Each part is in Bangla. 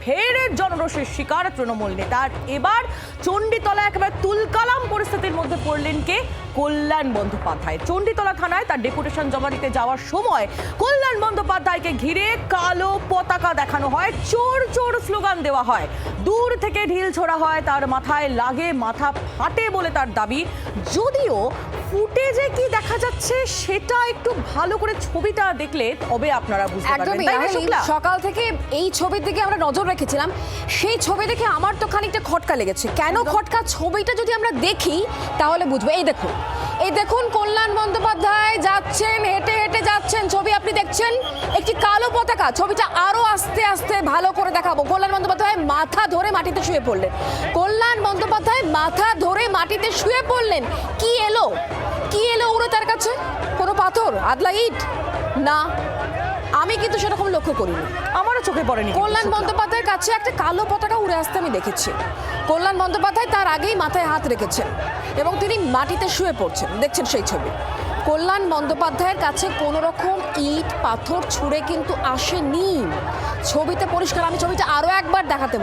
ফের জনরোষের শিকার তৃণমূল নেতার। এবার চণ্ডীতলা একেবারে তুলকালাম পরিস্থিতির মধ্যে পড়লেন কে? কল্যাণ বন্দ্যোপাধ্যায়। চণ্ডীতলা থানায় তার ডেপুটেশন জমা দিতে যাওয়ার সময় কল্যাণ বন্দ্যোপাধ্যায়কে ঘিরে কালো পতাকা দেখানো হয়, চোর চোর স্লোগান দেওয়া হয়, দূর থেকে ঢিল ছোড়া হয়, তার মাথায় লাগে, মাথা ফাটে বলে তার দাবি। যদিও ফুটেজে কি দেখা যাচ্ছে সেটা একটু ভালো করে ছবিটা দেখলে তবে আপনারা বুঝতে পারবেন। তাই না শুক্লা? সকাল থেকে এই ছবির দিকে আমরা নজর রেখেছিলাম, সেই ছবি দেখে আমার তো খানিকটা খটকা লেগেছে। কেন খটকা? ছবিটা যদি আমরা দেখি তাহলে বুঝবো। এই দেখুন কল্যাণ বন্দ্যোপাধ্যায় যাচ্ছেন, হেঁটে হেঁটে যাচ্ছেন, ছবি আপনি দেখছেন, একটি কালো পতাকা। ছবিটা আরো আস্তে আস্তে ভালো করে দেখাবো। কল্যাণ বন্দ্যোপাধ্যায় মাথা ধরে মাটিতে শুয়ে পড়লেন। কল্যাণ বন্দ্যোপাধ্যায় মাথা ধরে মাটিতে শুয়ে পড়লেন। কি এলো উড়ে তার কাছে? কোনো পাথর, আদলা ইট? না, আমি কিন্তু সেরকম লক্ষ্য করিনি, আমারও চোখে পড়েনি। কল্যাণ বন্দ্যোপাধ্যায়ের কাছে একটা কালো পতাকা উড়ে আসতে আমি দেখেছি। কল্যাণ বন্দ্যোপাধ্যায় তার আগেই মাথায় হাত রেখেছেন এবং তিনি মাটিতে শুয়ে পড়ছেন, দেখছেন সেই ছবি। কল্যাণ বন্দ্যোপাধ্যায়ের কাছে কোনো রকম ইট পাথর ছুঁড়ে কিন্তু আসেনি। ছবিতে পরিষ্কার। আমি ছবিটা আরও একবার দেখাতে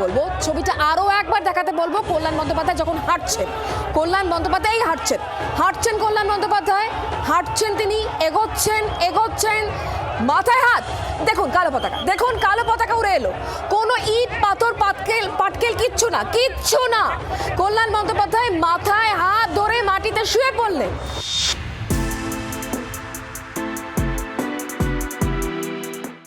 বলবো। কল্যাণ বন্দ্যোপাধ্যায় যখন হাঁটছেন, কল্যাণ বন্দ্যোপাধ্যায় হাঁটছেন কল্যাণ বন্দ্যোপাধ্যায় হাঁটছেন, তিনি এগোচ্ছেন, মাথায় হাত। দেখুন কালো পতাকা উড়ে এলো। কোনো ইট পাথর পাটকেল কিচ্ছু না। কল্যাণ বন্দ্যোপাধ্যায় মাথায় হাত ধরে মাটিতে শুয়ে পড়লেন।